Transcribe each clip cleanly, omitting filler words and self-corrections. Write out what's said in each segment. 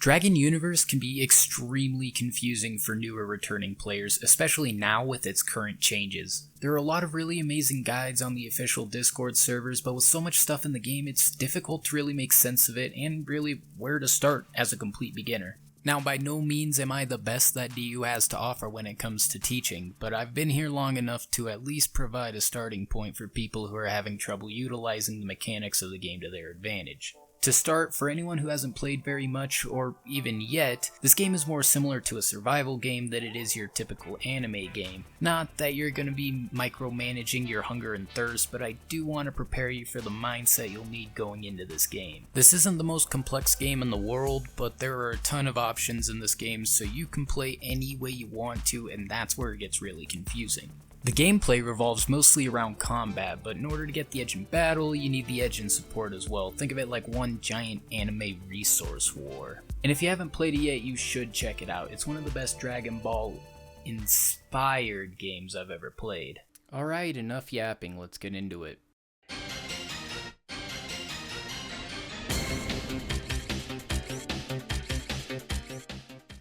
Dragon Universe can be extremely confusing for newer returning players, especially now with its current changes. There are a lot of really amazing guides on the official Discord servers, but with so much stuff in the game, it's difficult to really make sense of it and really where to start as a complete beginner. Now, by no means am I the best that DU has to offer when it comes to teaching, but I've been here long enough to at least provide a starting point for people who are having trouble utilizing the mechanics of the game to their advantage. To start, for anyone who hasn't played very much, or even yet, this game is more similar to a survival game than it is your typical anime game. Not that you're going to be micromanaging your hunger and thirst, but I do want to prepare you for the mindset you'll need going into this game. This isn't the most complex game in the world, but there are a ton of options in this game, so you can play any way you want to, and that's where it gets really confusing. The gameplay revolves mostly around combat, but in order to get the edge in battle, you need the edge in support as well. Think of it like one giant anime resource war. And if you haven't played it yet, you should check it out. It's one of the best Dragon Ball inspired games I've ever played. Alright, enough yapping, let's get into it.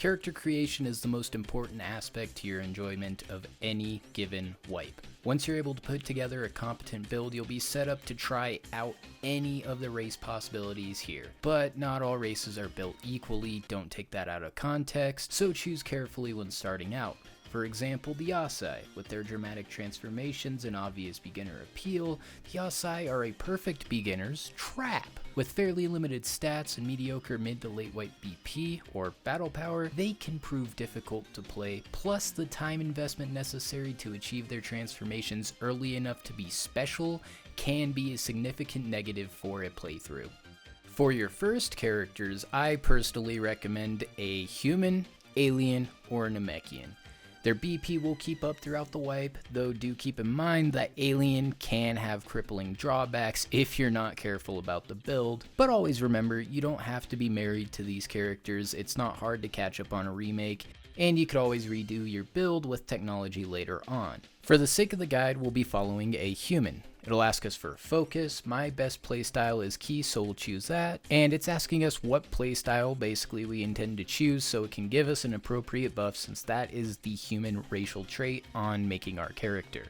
Character creation is the most important aspect to your enjoyment of any given wipe. Once you're able to put together a competent build, you'll be set up to try out any of the race possibilities here. But not all races are built equally, don't take that out of context, so choose carefully when starting out. For example, the Yasai. With their dramatic transformations and obvious beginner appeal, the Yasai are a perfect beginner's trap. With fairly limited stats and mediocre mid to late wipe BP or battle power, they can prove difficult to play, plus the time investment necessary to achieve their transformations early enough to be special can be a significant negative for a playthrough. For your first characters, I personally recommend a human, alien, or Namekian. Their BP will keep up throughout the wipe, though do keep in mind that Alien can have crippling drawbacks if you're not careful about the build. But always remember, you don't have to be married to these characters, it's not hard to catch up on a remake, and you could always redo your build with technology later on. For the sake of the guide, we'll be following a human. It'll ask us for focus, my best playstyle is key, so we'll choose that, and it's asking us what playstyle basically we intend to choose so it can give us an appropriate buff since that is the human racial trait on making our character.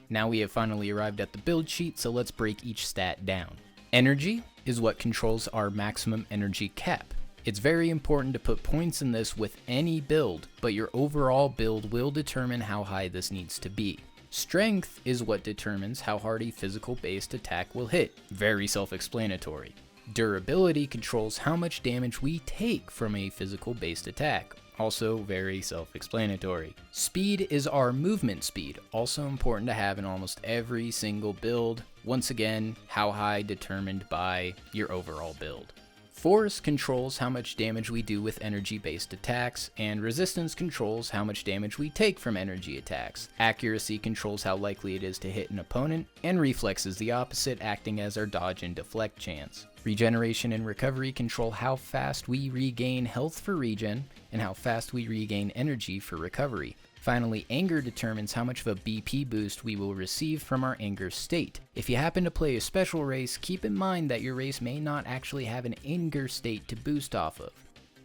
Now we have finally arrived at the build sheet, so let's break each stat down. Energy is what controls our maximum energy cap. It's very important to put points in this with any build, but your overall build will determine how high this needs to be. Strength is what determines how hard a physical-based attack will hit. Very self-explanatory. Durability controls how much damage we take from a physical-based attack. Also very self-explanatory. Speed is our movement speed, also important to have in almost every single build. Once again, how high determined by your overall build. Force controls how much damage we do with energy-based attacks, and resistance controls how much damage we take from energy attacks. Accuracy controls how likely it is to hit an opponent, and reflex is the opposite, acting as our dodge and deflect chance. Regeneration and recovery control how fast we regain health for regen, and how fast we regain energy for recovery. Finally, anger determines how much of a BP boost we will receive from our anger state. If you happen to play a special race, keep in mind that your race may not actually have an anger state to boost off of.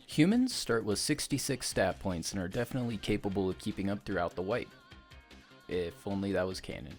Humans start with 66 stat points and are definitely capable of keeping up throughout the wipe. If only that was canon.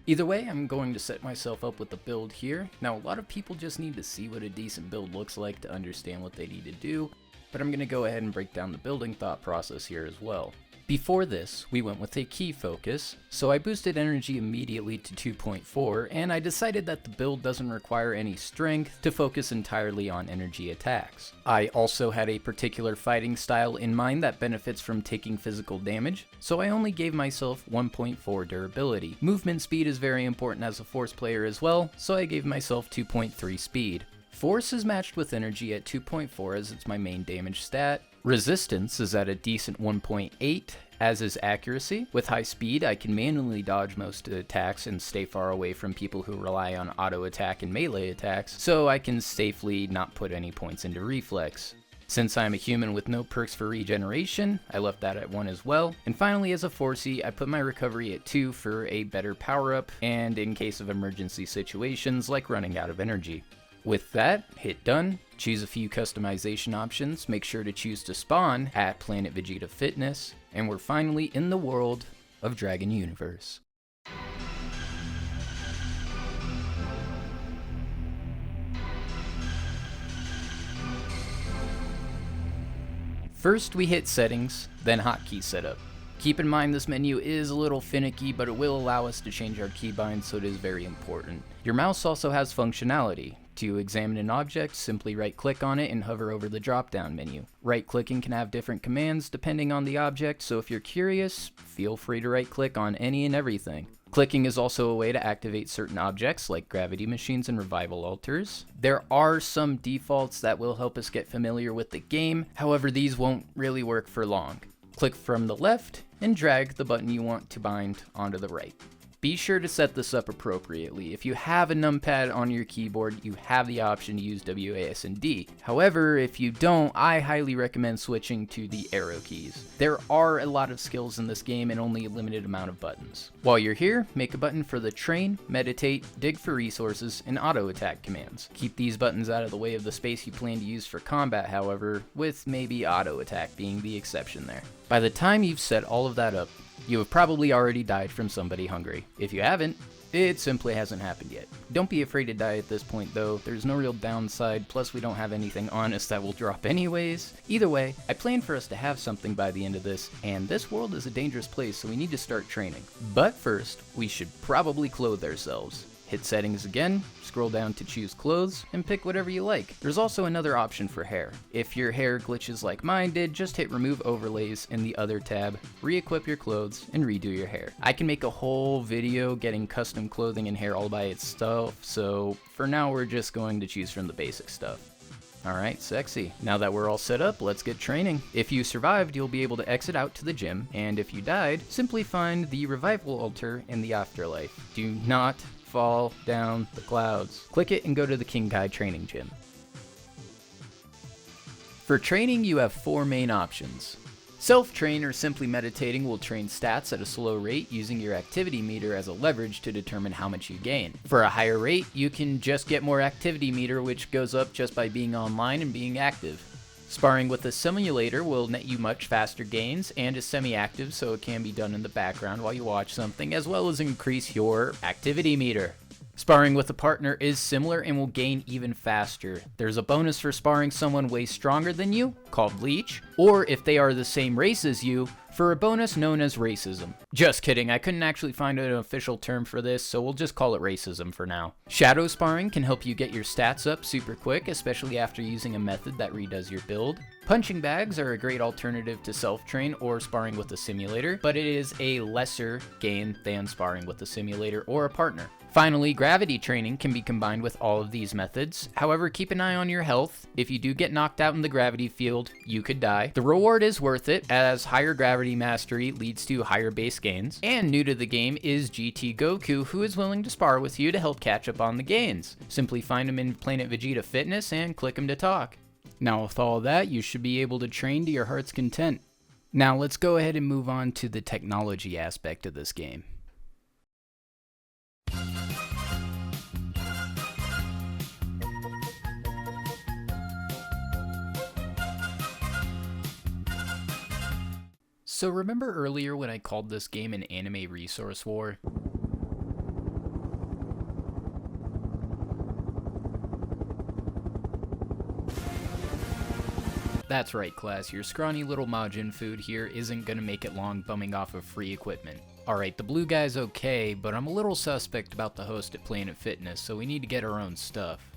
Either way, I'm going to set myself up with the build here. Now, a lot of people just need to see what a decent build looks like to understand what they need to do, but I'm going to go ahead and break down the building thought process here as well. Before this, we went with a key focus, so I boosted energy immediately to 2.4, and I decided that the build doesn't require any strength to focus entirely on energy attacks. I also had a particular fighting style in mind that benefits from taking physical damage, so I only gave myself 1.4 durability. Movement speed is very important as a force player as well, so I gave myself 2.3 speed. Force is matched with energy at 2.4 as it's my main damage stat. Resistance is at a decent 1.8, as is accuracy. With high speed, I can manually dodge most attacks and stay far away from people who rely on auto attack and melee attacks, so I can safely not put any points into reflex. Since I'm a human with no perks for regeneration, I left that at 1 as well. And finally, as a Forcey, I put my recovery at 2 for a better power up, and in case of emergency situations like running out of energy. With that, hit done, Choose a few customization options, make sure to choose to spawn at Planet Vegeta Fitness, and we're finally in the world of Dragon Universe. First we hit settings, then hotkey setup. Keep in mind this menu is a little finicky, but it will allow us to change our keybinds, so it is very important. Your mouse also has functionality. To examine an object, simply right-click on it and hover over the drop-down menu. Right-clicking can have different commands depending on the object, so if you're curious, feel free to right-click on any and everything. Clicking is also a way to activate certain objects like gravity machines and revival altars. There are some defaults that will help us get familiar with the game, however these won't really work for long. Click from the left and drag the button you want to bind onto the right. Be sure to set this up appropriately. If you have a numpad on your keyboard, you have the option to use WASD. However, if you don't, I highly recommend switching to the arrow keys. There are a lot of skills in this game and only a limited amount of buttons. While you're here, make a button for the train, meditate, dig for resources, and auto attack commands. Keep these buttons out of the way of the space you plan to use for combat, however, with maybe auto attack being the exception there. By the time you've set all of that up, you have probably already died from somebody hungry. If you haven't, it simply hasn't happened yet. Don't be afraid to die at this point though, there's no real downside, plus we don't have anything on us that will drop anyways. Either way, I plan for us to have something by the end of this, and this world is a dangerous place, so we need to start training. But first, we should probably clothe ourselves. Hit settings again, scroll down to choose clothes, and pick whatever you like. There's also another option for hair. If your hair glitches like mine did, just hit remove overlays in the other tab, re-equip your clothes, and redo your hair. I can make a whole video getting custom clothing and hair all by itself, so for now we're just going to choose from the basic stuff. Alright, sexy. Now that we're all set up, let's get training. If you survived, you'll be able to exit out to the gym, and if you died, simply find the revival altar in the afterlife. Do not fall down the clouds. Click it and go to the King Kai training gym. For training, you have 4 main options. Self-train or simply meditating will train stats at a slow rate using your activity meter as a leverage to determine how much you gain. For a higher rate, you can just get more activity meter, which goes up just by being online and being active. Sparring with a simulator will net you much faster gains and is semi-active, so it can be done in the background while you watch something, as well as increase your activity meter. Sparring with a partner is similar and will gain even faster. There's a bonus for sparring someone way stronger than you, called Leech, or if they are the same race as you, for a bonus known as racism. Just kidding, I couldn't actually find an official term for this, so we'll just call it racism for now. Shadow sparring can help you get your stats up super quick, especially after using a method that redoes your build. Punching bags are a great alternative to self-train or sparring with a simulator, but it is a lesser gain than sparring with a simulator or a partner. Finally, gravity training can be combined with all of these methods. However, keep an eye on your health. If you do get knocked out in the gravity field, you could die. The reward is worth it, as higher gravity mastery leads to higher base gains. And new to the game is GT Goku, who is willing to spar with you to help catch up on the gains. Simply find him in Planet Vegeta Fitness and click him to talk. Now with all that, you should be able to train to your heart's content. Now let's go ahead and move on to the technology aspect of this game. So remember earlier when I called this game an anime resource war? That's right, class, your scrawny little Majin food here isn't gonna make it long bumming off of free equipment. Alright, the blue guy's okay, but I'm a little suspect about the host at Planet Fitness, so we need to get our own stuff.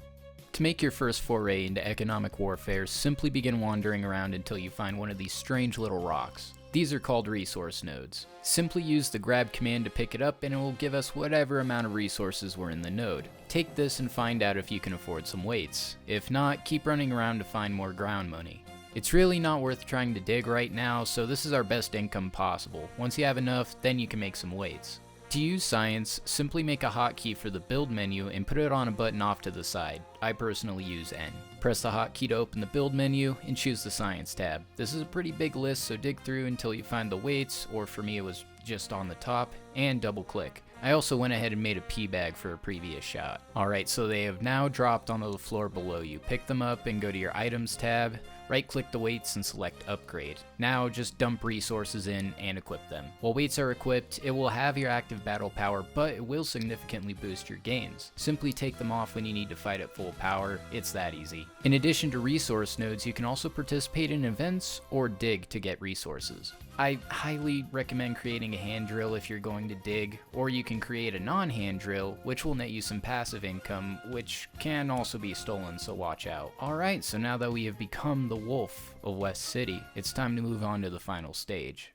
To make your first foray into economic warfare, simply begin wandering around until you find one of these strange little rocks. These are called resource nodes. Simply use the grab command to pick it up and it will give us whatever amount of resources were in the node. Take this and find out if you can afford some weights. If not, keep running around to find more ground money. It's really not worth trying to dig right now, so this is our best income possible. Once you have enough, then you can make some weights. To use science, simply make a hotkey for the build menu and put it on a button off to the side. I personally use N. Press the hotkey to open the build menu and choose the science tab. This is a pretty big list, so dig through until you find the weights, or for me it was just on the top, and double click. I also went ahead and made a pee bag for a previous shot. Alright, so they have now dropped onto the floor below you. Pick them up and go to your items tab, right click the weights and select upgrade. Now just dump resources in and equip them. While weights are equipped, it will have your active battle power, but it will significantly boost your gains. Simply take them off when you need to fight at full power, it's that easy. In addition to resource nodes, you can also participate in events or dig to get resources. I highly recommend creating a hand drill if you're going to dig, or you can create a non-hand drill, which will net you some passive income, which can also be stolen, so watch out. Alright, so now that we have become the Wolf of West City, it's time to move on to the final stage.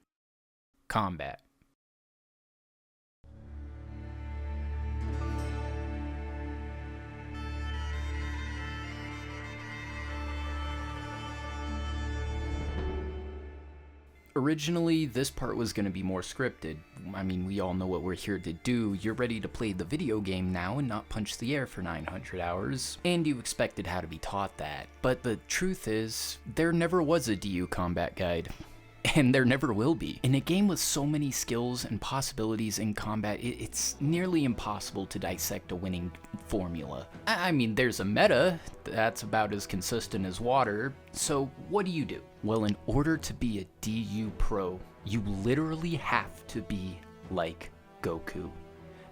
Combat. Originally, this part was going to be more scripted. I mean, we all know what we're here to do. You're ready to play the video game now and not punch the air for 900 hours, and you expected how to be taught that. But the truth is, there never was a DU combat guide. And there never will be. In a game with so many skills and possibilities in combat, it's nearly impossible to dissect a winning formula. I mean, there's a meta that's about as consistent as water, so what do? Well, in order to be a DU pro, you literally have to be like Goku.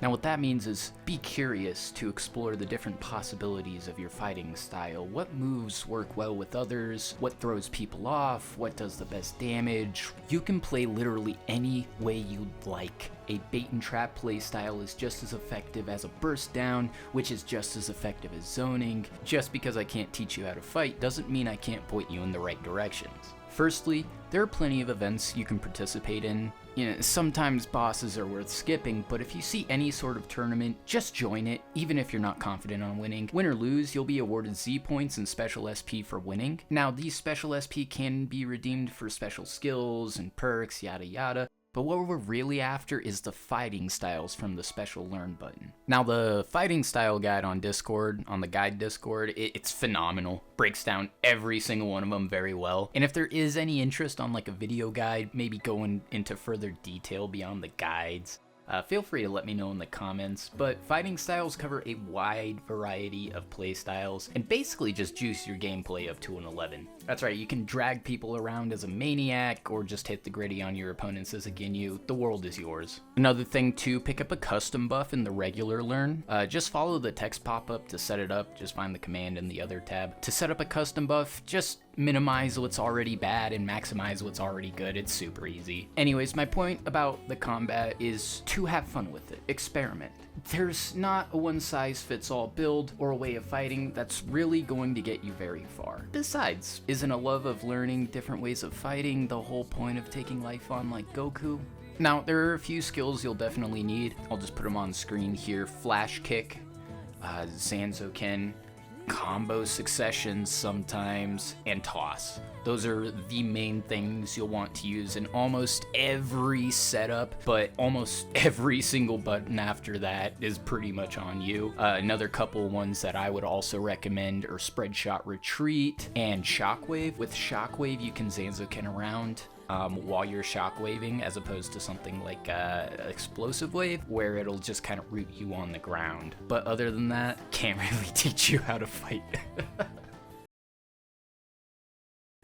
Now what that means is be curious to explore the different possibilities of your fighting style. What moves work well with others, what throws people off, what does the best damage. You can play literally any way you'd like. A bait and trap playstyle is just as effective as a burst down, which is just as effective as zoning. Just because I can't teach you how to fight doesn't mean I can't point you in the right directions. Firstly, there are plenty of events you can participate in. You know, sometimes bosses are worth skipping, but if you see any sort of tournament, just join it, even if you're not confident on winning. Win or lose, you'll be awarded Z points and special SP for winning. Now, these special SP can be redeemed for special skills and perks, yada yada. But what we're really after is the fighting styles from the special learn button. Now the fighting style guide on Discord, on the guide Discord, it's phenomenal. Breaks down every single one of them very well. And if there is any interest on like a video guide, maybe going into further detail beyond the guides, feel free to let me know in the comments, but fighting styles cover a wide variety of play styles and basically just juice your gameplay up to an 11. That's right, you can drag people around as a maniac or just hit the gritty on your opponents as a Ginyu. The world is yours. Another thing too, pick up a custom buff in the regular learn. Just follow the text pop-up to set it up. Just find the command in the other tab. To set up a custom buff, just minimize what's already bad and maximize what's already good. It's super easy. Anyways, my point about the combat is to have fun with it. Experiment. There's not a one-size-fits-all build or a way of fighting that's really going to get you very far. Besides, isn't a love of learning different ways of fighting the whole point of taking life on like Goku? Now, there are a few skills you'll definitely need. I'll just put them on screen here. Flash Kick, Zanzoken, combo successions sometimes, and toss. Those are the main things you'll want to use in almost every setup, but almost every single button after that is pretty much on you. Another couple ones that I would also recommend are Spread Shot Retreat and Shockwave. With Shockwave, you can Zanzoken around while you're shockwaving, as opposed to something like Explosive Wave, where it'll just kind of root you on the ground. But other than that, can't really teach you how to fight.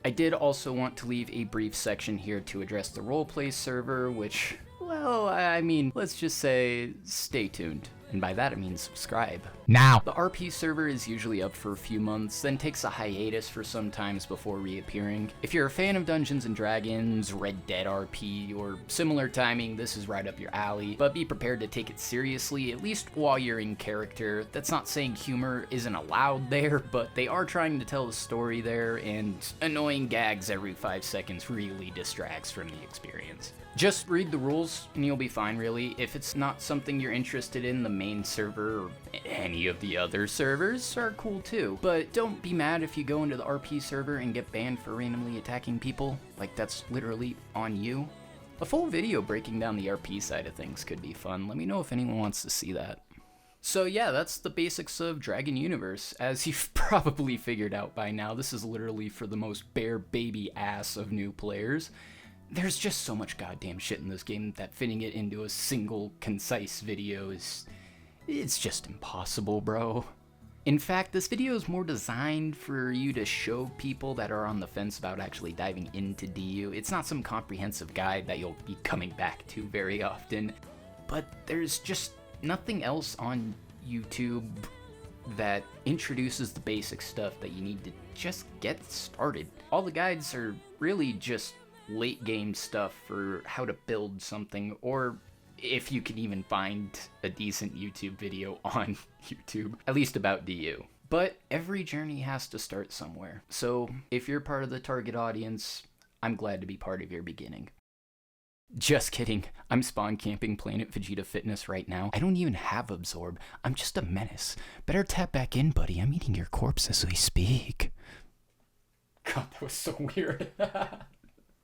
I did also want to leave a brief section here to address the roleplay server, which, well, I mean, let's just say stay tuned. And by that I mean subscribe. Now! The RP server is usually up for a few months, then takes a hiatus for some times before reappearing. If you're a fan of Dungeons & Dragons, Red Dead RP, or similar timing, this is right up your alley, but be prepared to take it seriously, at least while you're in character. That's not saying humor isn't allowed there, but they are trying to tell a story there, and annoying gags every 5 seconds really distracts from the experience. Just read the rules and you'll be fine, really. If it's not something you're interested in, the main server or any of the other servers are cool too. But don't be mad if you go into the RP server and get banned for randomly attacking people. Like, that's literally on you. A full video breaking down the RP side of things could be fun. Let me know if anyone wants to see that. So yeah, that's the basics of Dragon Universe. As you've probably figured out by now, this is literally for the most bare baby ass of new players. There's just so much goddamn shit in this game that fitting it into a single, concise video it's just impossible, bro. In fact, this video is more designed for you to show people that are on the fence about actually diving into DU. It's not some comprehensive guide that you'll be coming back to very often, but there's just nothing else on YouTube that introduces the basic stuff that you need to just get started. All the guides are really just late game stuff for how to build something, or if you can even find a decent YouTube video on YouTube, at least about DU. But every journey has to start somewhere. So if you're part of the target audience, I'm glad to be part of your beginning. Just kidding. I'm spawn camping Planet Vegeta Fitness right now. I don't even have Absorb. I'm just a menace. Better tap back in, buddy. I'm eating your corpse as we speak. God, that was so weird.